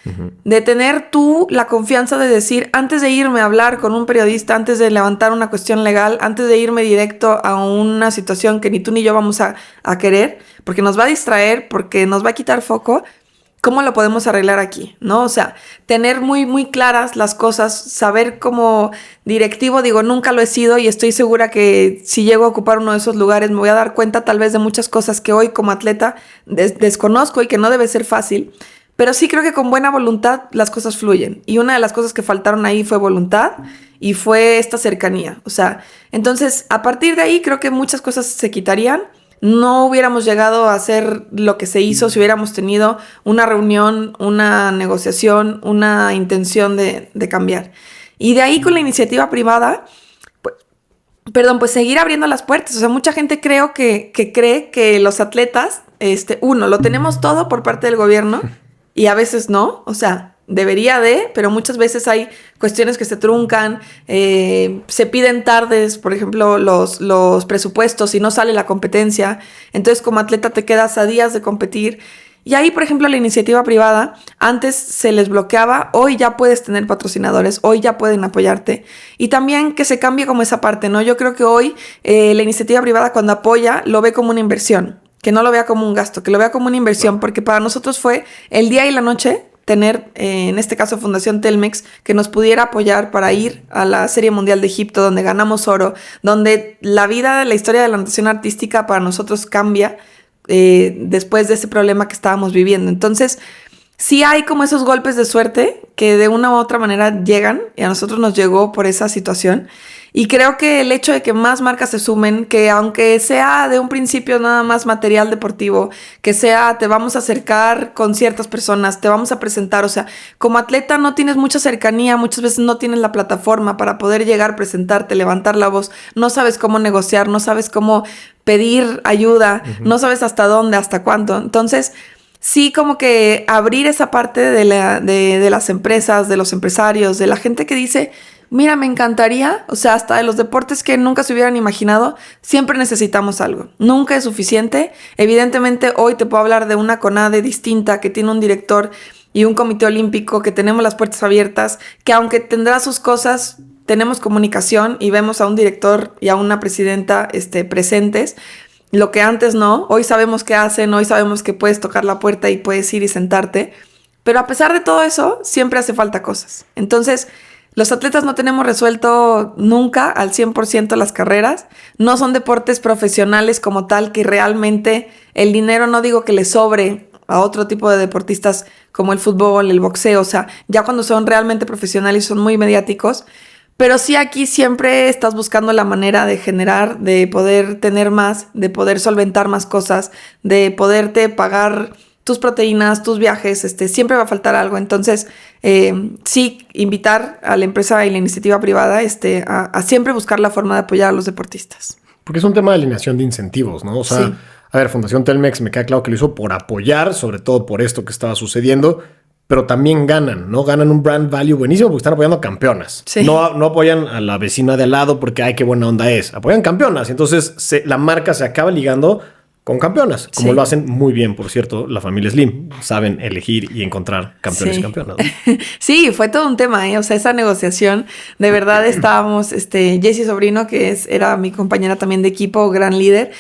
De tener tú la confianza de decir, antes de irme a hablar con un periodista, antes de levantar una cuestión legal, antes de irme directo a una situación que ni tú ni yo vamos a querer, porque nos va a distraer, porque nos va a quitar foco, ¿cómo lo podemos arreglar aquí? ¿No? O sea, tener muy, muy claras las cosas, saber como directivo, digo, nunca lo he sido y estoy segura que si llego a ocupar uno de esos lugares me voy a dar cuenta tal vez de muchas cosas que hoy como atleta desconozco y que no debe ser fácil. Pero sí creo que con buena voluntad las cosas fluyen. Y una de las cosas que faltaron ahí fue voluntad y fue esta cercanía. O sea, entonces a partir de ahí creo que muchas cosas se quitarían. No hubiéramos llegado a hacer lo que se hizo si hubiéramos tenido una reunión, una negociación, una intención de cambiar. Y de ahí con la iniciativa privada, pues seguir abriendo las puertas. O sea, mucha gente creo que cree que los atletas, lo tenemos todo por parte del gobierno. Y a veces no, o sea, debería pero muchas veces hay cuestiones que se truncan, se piden tardes, por ejemplo, los presupuestos y no sale la competencia. Entonces, como atleta te quedas a días de competir Y ahí, por ejemplo, la iniciativa privada, antes se les bloqueaba, hoy ya puedes tener patrocinadores, hoy ya pueden apoyarte. Y también que se cambie como esa parte, ¿no? Yo creo que hoy la iniciativa privada cuando apoya lo ve como una inversión, que no lo vea como un gasto, que lo vea como una inversión, porque para nosotros fue el día y la noche tener, en este caso Fundación Telmex, que nos pudiera apoyar para ir a la Serie Mundial de Egipto, donde ganamos oro, donde la historia de la natación artística para nosotros cambia después de ese problema que estábamos viviendo. Entonces, sí hay como esos golpes de suerte que de una u otra manera llegan, y a nosotros nos llegó por esa situación. Y creo que el hecho de que más marcas se sumen, que aunque sea de un principio nada más material deportivo, que sea te vamos a acercar con ciertas personas, te vamos a presentar, o sea, como atleta no tienes mucha cercanía, muchas veces no tienes la plataforma para poder llegar, presentarte, levantar la voz, no sabes cómo negociar, no sabes cómo pedir ayuda, no sabes hasta dónde, hasta cuánto. Entonces, sí, como que abrir esa parte de las empresas, de los empresarios, de la gente que dice, mira, me encantaría, o sea, hasta de los deportes que nunca se hubieran imaginado, siempre necesitamos algo. Nunca es suficiente. Evidentemente, hoy te puedo hablar de una CONADE distinta que tiene un director y un comité olímpico, que tenemos las puertas abiertas, que aunque tendrá sus cosas, tenemos comunicación y vemos a un director y a una presidenta presentes. Lo que antes no, hoy sabemos qué hacen, hoy sabemos que puedes tocar la puerta y puedes ir y sentarte. Pero a pesar de todo eso, siempre hace falta cosas. Entonces, los atletas no tenemos resuelto nunca al 100% las carreras. No son deportes profesionales como tal, que realmente el dinero no digo que le sobre a otro tipo de deportistas como el fútbol, el boxeo. O sea, ya cuando son realmente profesionales son muy mediáticos. Pero sí, aquí siempre estás buscando la manera de generar, de poder tener más, de poder solventar más cosas, de poderte pagar tus proteínas, tus viajes, siempre va a faltar algo. Entonces, sí, invitar a la empresa y la iniciativa privada a siempre buscar la forma de apoyar a los deportistas. Porque es un tema de alineación de incentivos, ¿no? O sea, sí. A ver, Fundación Telmex me queda claro que lo hizo por apoyar, sobre todo por esto que estaba sucediendo, pero también ganan, ¿no? Ganan un brand value buenísimo porque están apoyando campeonas. Sí. No apoyan a la vecina de al lado porque, ay, qué buena onda es. Apoyan campeonas. Entonces, la marca se acaba ligando con campeonas, como lo hacen muy bien, por cierto, la familia Slim. Saben elegir y encontrar campeones y campeonas, ¿no? Sí, fue todo un tema, ¿eh? O sea, esa negociación, de verdad estábamos, Jessie Sobrino, que era mi compañera también de equipo, gran líder,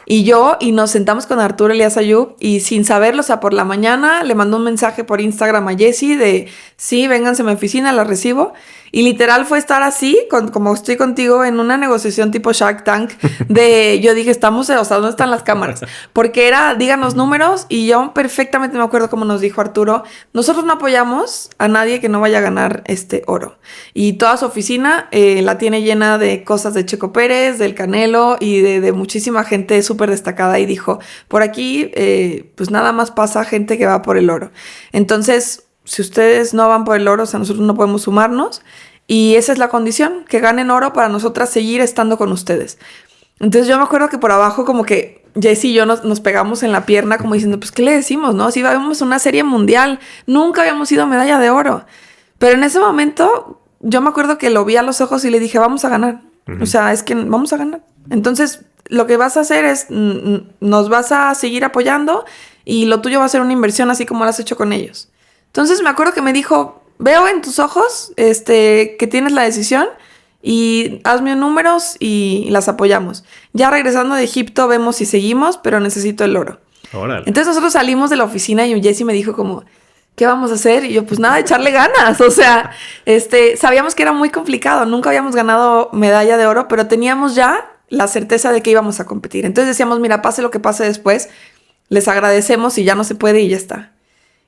y yo, y nos sentamos con Arturo Elías Ayub, y sin saberlo, o sea, por la mañana le mandó un mensaje por Instagram a Jessie de, sí, vénganse a mi oficina, la recibo. Y literal fue estar así, como estoy contigo, en una negociación tipo Shark Tank, yo dije, o sea, ¿dónde están las cámaras? Porque era, díganos números, y yo perfectamente me acuerdo cómo nos dijo Arturo, nosotros no apoyamos a nadie que no vaya a ganar oro. Y toda su oficina la tiene llena de cosas de Checo Pérez, del Canelo, y de muchísima gente súper destacada, y dijo, por aquí, pues nada más pasa gente que va por el oro. Entonces, si ustedes no van por el oro, o sea, nosotros no podemos sumarnos. Y esa es la condición, que ganen oro para nosotras seguir estando con ustedes. Entonces yo me acuerdo que por abajo como que Jessie y yo nos pegamos en la pierna como diciendo, pues, ¿qué le decimos, no? Si íbamos a una serie mundial, nunca habíamos ido medalla de oro. Pero en ese momento yo me acuerdo que lo vi a los ojos y le dije, vamos a ganar. Uh-huh. O sea, es que vamos a ganar. Entonces lo que vas a hacer es, nos vas a seguir apoyando y lo tuyo va a ser una inversión así como lo has hecho con ellos. Entonces me acuerdo que me dijo, veo en tus ojos que tienes la decisión y hazme números y las apoyamos. Ya regresando de Egipto vemos si seguimos, pero necesito el oro. Órale. Entonces nosotros salimos de la oficina y Jessie me dijo como, ¿qué vamos a hacer? Y yo, pues nada, echarle ganas. O sea, sabíamos que era muy complicado. Nunca habíamos ganado medalla de oro, pero teníamos ya la certeza de que íbamos a competir. Entonces decíamos, mira, pase lo que pase después, les agradecemos y ya no se puede y ya está.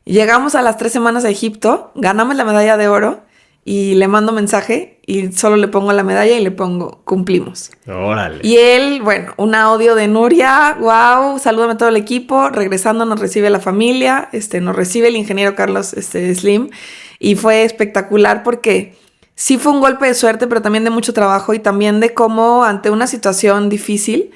Llegamos a las 3 semanas a Egipto, ganamos la medalla de oro y le mando mensaje y solo le pongo la medalla y le pongo, cumplimos. Órale. Y él, bueno, un audio de Nuria, wow, salúdame a todo el equipo, regresando nos recibe la familia, nos recibe el ingeniero Carlos Slim y fue espectacular porque sí fue un golpe de suerte, pero también de mucho trabajo y también de cómo ante una situación difícil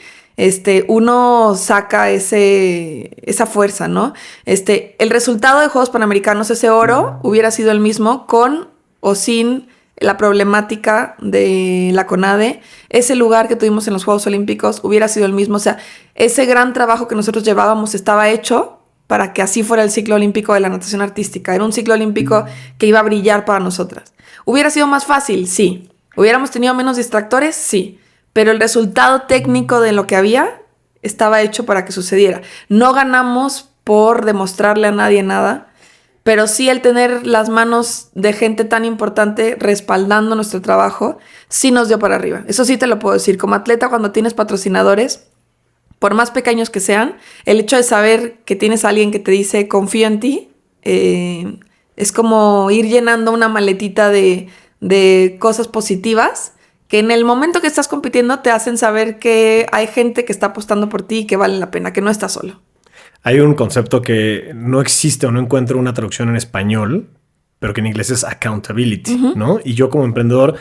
uno saca esa fuerza, ¿no? El resultado de Juegos Panamericanos, ese oro, hubiera sido el mismo con o sin la problemática de la CONADE. Ese lugar que tuvimos en los Juegos Olímpicos hubiera sido el mismo. O sea, ese gran trabajo que nosotros llevábamos estaba hecho para que así fuera el ciclo olímpico de la natación artística. Era un ciclo olímpico que iba a brillar para nosotras. ¿Hubiera sido más fácil? Sí. ¿Hubiéramos tenido menos distractores? Sí. Pero el resultado técnico de lo que había estaba hecho para que sucediera. No ganamos por demostrarle a nadie nada, pero sí el tener las manos de gente tan importante respaldando nuestro trabajo, sí nos dio para arriba. Eso sí te lo puedo decir. Como atleta, cuando tienes patrocinadores, por más pequeños que sean, el hecho de saber que tienes a alguien que te dice confío en ti, es como ir llenando una maletita de cosas positivas que en el momento que estás compitiendo te hacen saber que hay gente que está apostando por ti y que vale la pena, que no estás solo. Hay un concepto que no existe o no encuentro una traducción en español, pero que en inglés es accountability, ¿no? Y yo como emprendedor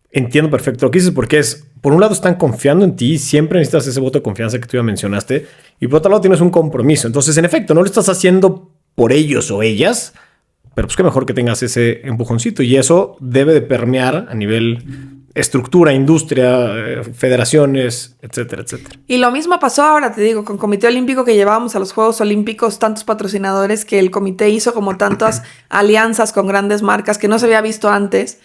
entiendo perfecto lo que dices, porque es, por un lado están confiando en ti, siempre necesitas ese voto de confianza que tú ya mencionaste, y por otro lado tienes un compromiso. Entonces, en efecto, no lo estás haciendo por ellos o ellas, pero pues qué mejor que tengas ese empujoncito, y eso debe de permear a nivel estructura, industria, federaciones, etcétera, etcétera. Y lo mismo pasó ahora, te digo, con Comité Olímpico, que llevábamos a los Juegos Olímpicos tantos patrocinadores, que el comité hizo como tantas alianzas con grandes marcas que no se había visto antes,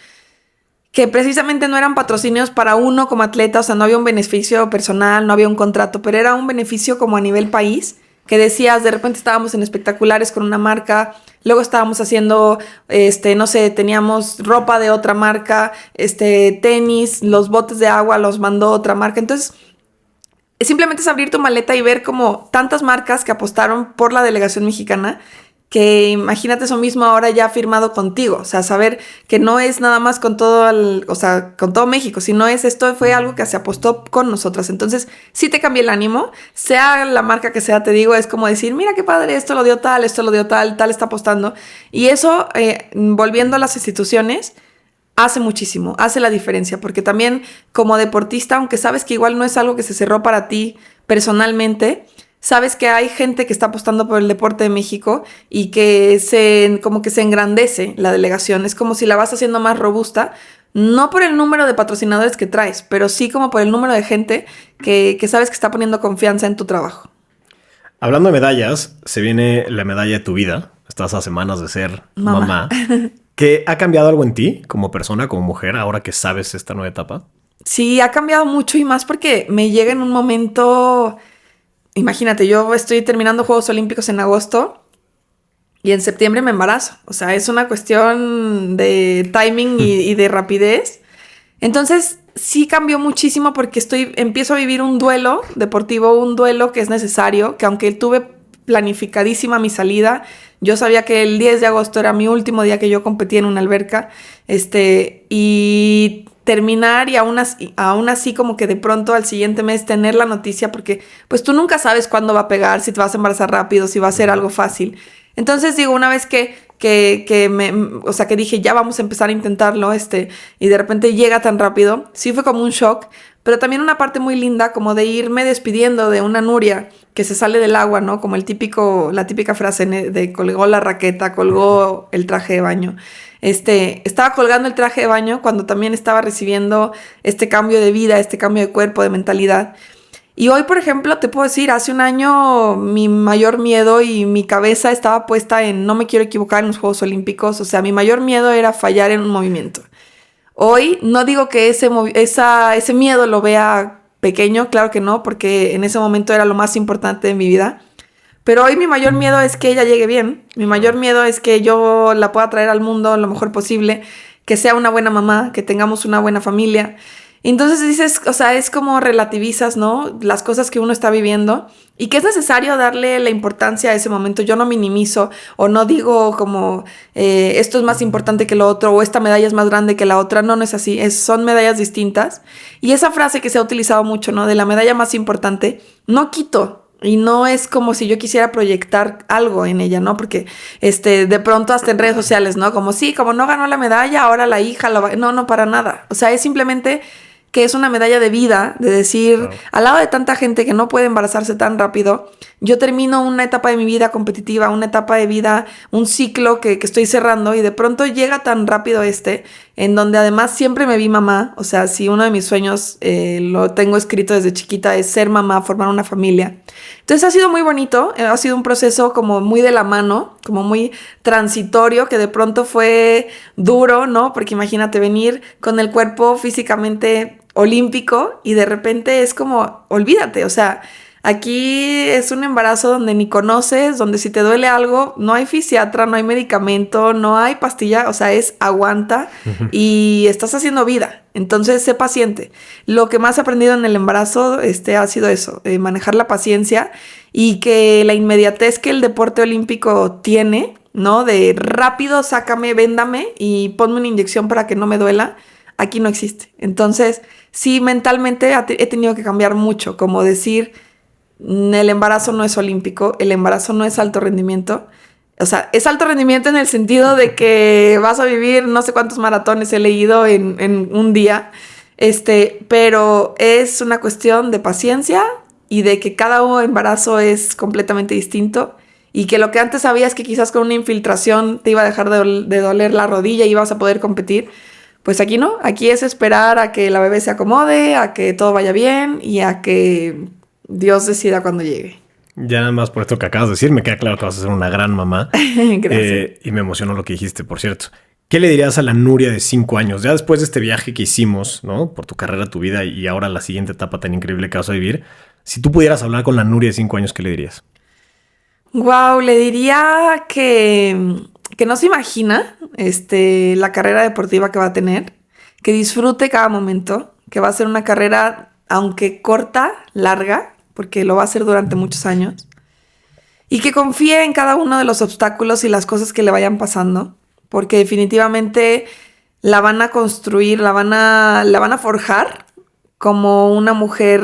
que precisamente no eran patrocinios para uno como atleta, o sea, no había un beneficio personal, no había un contrato, pero era un beneficio como a nivel país, que decías, de repente estábamos en espectaculares con una marca, luego estábamos haciendo, no sé, teníamos ropa de otra marca, tenis, los botes de agua los mandó otra marca. Entonces, simplemente es abrir tu maleta y ver como tantas marcas que apostaron por la delegación mexicana, que imagínate eso mismo ahora ya firmado contigo. O sea, saber que no es nada más con todo con todo México, sino esto fue algo que se apostó con nosotras. Entonces, sí te cambia el ánimo, sea la marca que sea, te digo, es como decir, mira qué padre, esto lo dio tal está apostando. Y eso, volviendo a las instituciones, hace muchísimo, hace la diferencia, porque también como deportista, aunque sabes que igual no es algo que se cerró para ti personalmente, sabes que hay gente que está apostando por el deporte de México y que como que se engrandece la delegación. Es como si la vas haciendo más robusta, no por el número de patrocinadores que traes, pero sí como por el número de gente que sabes que está poniendo confianza en tu trabajo. Hablando de medallas, se viene la medalla de tu vida. Estás a semanas de ser mamá. ¿Qué ha cambiado algo en ti como persona, como mujer, ahora que sabes esta nueva etapa? Sí, ha cambiado mucho, y más porque me llega en un momento... Imagínate, yo estoy terminando Juegos Olímpicos en agosto y en septiembre me embarazo. O sea, es una cuestión de timing y de rapidez. Entonces, sí cambió muchísimo porque empiezo a vivir un duelo deportivo, un duelo que es necesario, que aunque tuve planificadísima mi salida, yo sabía que el 10 de agosto era mi último día que yo competía en una alberca, y terminar y aún así como que de pronto al siguiente mes tener la noticia, porque pues tú nunca sabes cuándo va a pegar, si te vas a embarazar rápido, si va a ser algo fácil. Entonces digo, una vez que dije ya vamos a empezar a intentarlo, y de repente llega tan rápido, sí fue como un shock, pero también una parte muy linda como de irme despidiendo de una Nuria que se sale del agua, ¿no? Como la típica frase de colgó la raqueta, colgó el traje de baño. Estaba colgando el traje de baño cuando también estaba recibiendo este cambio de vida, este cambio de cuerpo, de mentalidad. Y hoy, por ejemplo, te puedo decir, hace un año mi mayor miedo y mi cabeza estaba puesta en no me quiero equivocar en los Juegos Olímpicos. O sea, mi mayor miedo era fallar en un movimiento. Hoy no digo que ese miedo lo vea pequeño, claro que no, porque en ese momento era lo más importante de mi vida. Pero hoy mi mayor miedo es que ella llegue bien. Mi mayor miedo es que yo la pueda traer al mundo lo mejor posible, que sea una buena mamá, que tengamos una buena familia. Entonces dices, o sea, es como relativizas, ¿no? Las cosas que uno está viviendo y que es necesario darle la importancia a ese momento. Yo no minimizo o no digo como esto es más importante que lo otro o esta medalla es más grande que la otra. No, no es así. Son medallas distintas. Y esa frase que se ha utilizado mucho, ¿no? De la medalla más importante, no quito. Y no es como si yo quisiera proyectar algo en ella, ¿no? Porque de pronto hasta en redes sociales, ¿no? Como sí, como no ganó la medalla, ahora la hija la va... No, para nada. O sea, es simplemente que es una medalla de vida, de decir, claro, al lado de tanta gente que no puede embarazarse tan rápido, yo termino una etapa de mi vida competitiva, una etapa de vida, un ciclo que estoy cerrando y de pronto llega tan rápido en donde además siempre me vi mamá. O sea, si uno de mis sueños lo tengo escrito desde chiquita es ser mamá, formar una familia. Entonces ha sido muy bonito, ha sido un proceso como muy de la mano, como muy transitorio, que de pronto fue duro, ¿no? Porque imagínate venir con el cuerpo físicamente olímpico y de repente es como, olvídate, o sea, aquí es un embarazo donde ni conoces, donde si te duele algo, no hay fisiatra, no hay medicamento, no hay pastilla, o sea, es aguanta y estás haciendo vida. Entonces, sé paciente. Lo que más he aprendido en el embarazo ha sido eso, manejar la paciencia y que la inmediatez que el deporte olímpico tiene, ¿no? De rápido, sácame, véndame y ponme una inyección para que no me duela, aquí no existe. Entonces, sí, mentalmente he tenido que cambiar mucho, como decir, el embarazo no es olímpico, el embarazo no es alto rendimiento. O sea, es alto rendimiento en el sentido de que vas a vivir no sé cuántos maratones he leído en un día, pero es una cuestión de paciencia y de que cada embarazo es completamente distinto y que lo que antes sabías que quizás con una infiltración te iba a dejar de doler la rodilla y ibas a poder competir, pues aquí no, aquí es esperar a que la bebé se acomode, a que todo vaya bien y a que Dios decida cuando llegue. Ya nada más por esto que acabas de decir, me queda claro que vas a ser una gran mamá. Gracias. Y me emocionó lo que dijiste, por cierto. ¿Qué le dirías a la Nuria de 5 años? Ya después de este viaje que hicimos, ¿no? Por tu carrera, tu vida y ahora la siguiente etapa tan increíble que vas a vivir. Si tú pudieras hablar con la Nuria de 5 años, ¿qué le dirías? Wow, le diría que no se imagina la carrera deportiva que va a tener, que disfrute cada momento, que va a ser una carrera, aunque corta, larga, porque lo va a hacer durante muchos años, y que confíe en cada uno de los obstáculos y las cosas que le vayan pasando, porque definitivamente la van a construir, la van a forjar como una mujer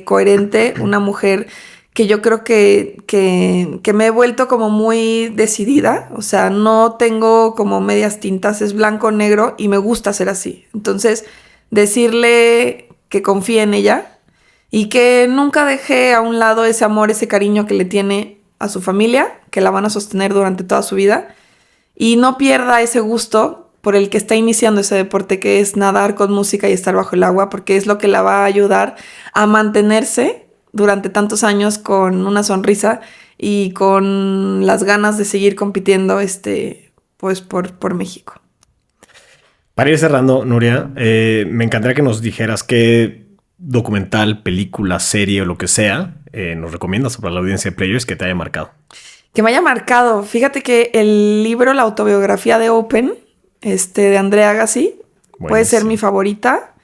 coherente, una mujer que yo creo que me he vuelto como muy decidida, o sea, no tengo como medias tintas, es blanco o negro y me gusta ser así. Entonces, decirle que confíe en ella y que nunca deje a un lado ese amor, ese cariño que le tiene a su familia, que la van a sostener durante toda su vida, y no pierda ese gusto por el que está iniciando ese deporte, que es nadar con música y estar bajo el agua, porque es lo que la va a ayudar a mantenerse durante tantos años con una sonrisa y con las ganas de seguir compitiendo pues por México. Para ir cerrando, Nuria, me encantaría que nos dijeras qué documental, película, serie o lo que sea nos recomiendas para la audiencia de Players que te haya marcado. Que me haya marcado. Fíjate que el libro, la autobiografía de Open, de Andrea Agassi, puede ser mi favorita.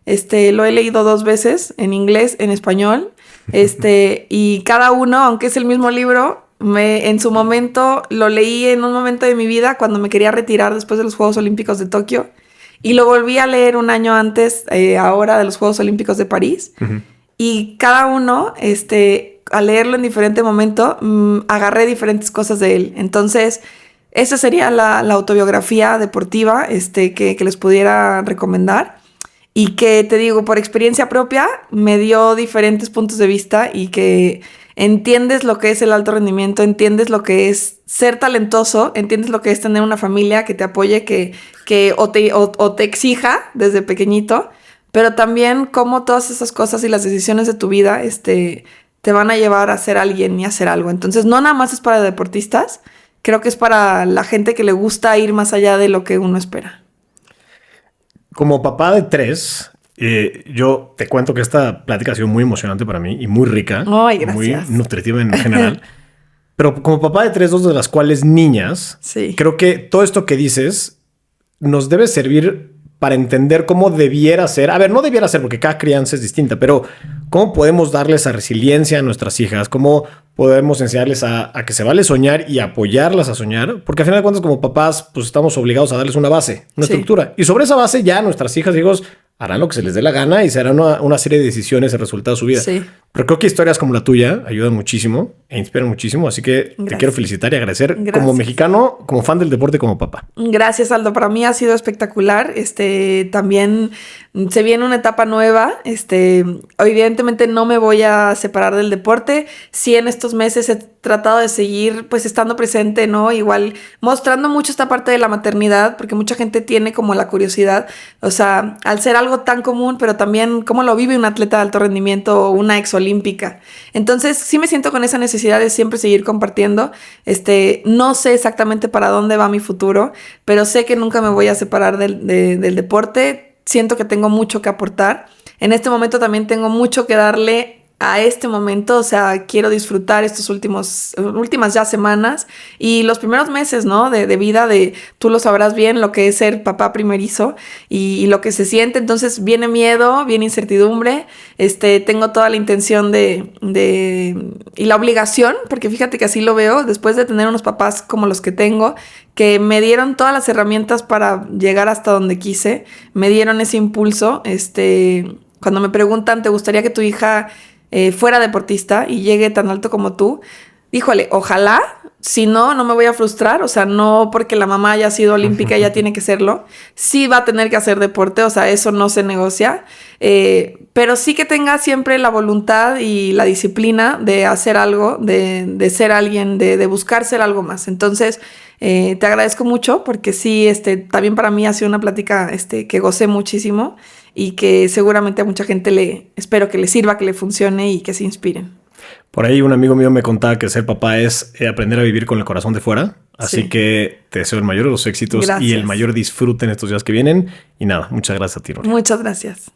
Lo he leído 2 veces, en inglés, en español. Y cada uno, aunque es el mismo libro, en su momento lo leí en un momento de mi vida cuando me quería retirar después de los Juegos Olímpicos de Tokio. Y lo volví a leer un año antes, ahora de los Juegos Olímpicos de París. Uh-huh. Y cada uno, al leerlo en diferente momento, agarré diferentes cosas de él. Entonces, esa sería la autobiografía deportiva que les pudiera recomendar. Y que, te digo, por experiencia propia, me dio diferentes puntos de vista y que entiendes lo que es el alto rendimiento, entiendes lo que es ser talentoso, entiendes lo que es tener una familia que te apoye, que te exija desde pequeñito, pero también cómo todas esas cosas y las decisiones de tu vida te van a llevar a ser alguien y a hacer algo. Entonces, no nada más es para deportistas, creo que es para la gente que le gusta ir más allá de lo que uno espera. Como papá de 3, yo te cuento que esta plática ha sido muy emocionante para mí y muy rica. Ay, gracias. Muy nutritiva en general. Pero como papá de 3, 2 de las cuales niñas, sí, creo que todo esto que dices nos debe servir para entender cómo debiera ser. A ver, no debiera ser porque cada crianza es distinta, pero cómo podemos darles esa resiliencia a nuestras hijas, cómo podemos enseñarles a que se vale soñar y apoyarlas a soñar, porque al final de cuentas como papás pues estamos obligados a darles una base, una estructura, y sobre esa base ya nuestras hijas y hijos harán lo que se les dé la gana y serán una serie de decisiones el resultado de su vida. Sí. Pero creo que historias como la tuya ayudan muchísimo e inspiran muchísimo. Así que Gracias. te quiero felicitar y agradecer. Gracias. Como mexicano, como fan del deporte, como papá. Gracias, Aldo. Para mí ha sido espectacular. También se viene una etapa nueva. Evidentemente no me voy a separar del deporte. Sí, en estos meses he tratado de seguir pues estando presente, ¿no? Igual mostrando mucho esta parte de la maternidad, porque mucha gente tiene como la curiosidad, o sea, al ser algo tan común, pero también cómo lo vive un atleta de alto rendimiento o una exolímpica. Entonces sí me siento con esa necesidad de siempre seguir compartiendo. No sé exactamente para dónde va mi futuro, pero sé que nunca me voy a separar del deporte. Siento que tengo mucho que aportar. En este momento también tengo mucho que darle a este momento, o sea, quiero disfrutar estos últimas ya semanas y los primeros meses, ¿no? De vida, tú lo sabrás bien, lo que es ser papá primerizo y lo que se siente. Entonces viene miedo, viene incertidumbre. Tengo toda la intención y la obligación, porque fíjate que así lo veo, después de tener unos papás como los que tengo, que me dieron todas las herramientas para llegar hasta donde quise, me dieron ese impulso. Cuando me preguntan, ¿te gustaría que tu hija fuera deportista y llegue tan alto como tú? Híjole, ojalá. Si no, no me voy a frustrar. O sea, no porque la mamá haya sido olímpica ya tiene que serlo. Sí va a tener que hacer deporte, o sea, eso no se negocia. Pero sí que tenga siempre la voluntad y la disciplina de hacer algo, de ser alguien, de buscar ser algo más. Entonces, te agradezco mucho porque sí, también para mí ha sido una plática que gocé muchísimo y que seguramente a mucha gente espero que le sirva, que le funcione y que se inspiren. Por ahí un amigo mío me contaba que ser papá es aprender a vivir con el corazón de fuera. Así sí. Que te deseo el mayor de los éxitos. Gracias. Y el mayor disfrute en estos días que vienen. Y nada, muchas gracias a ti, Nuria. Muchas gracias.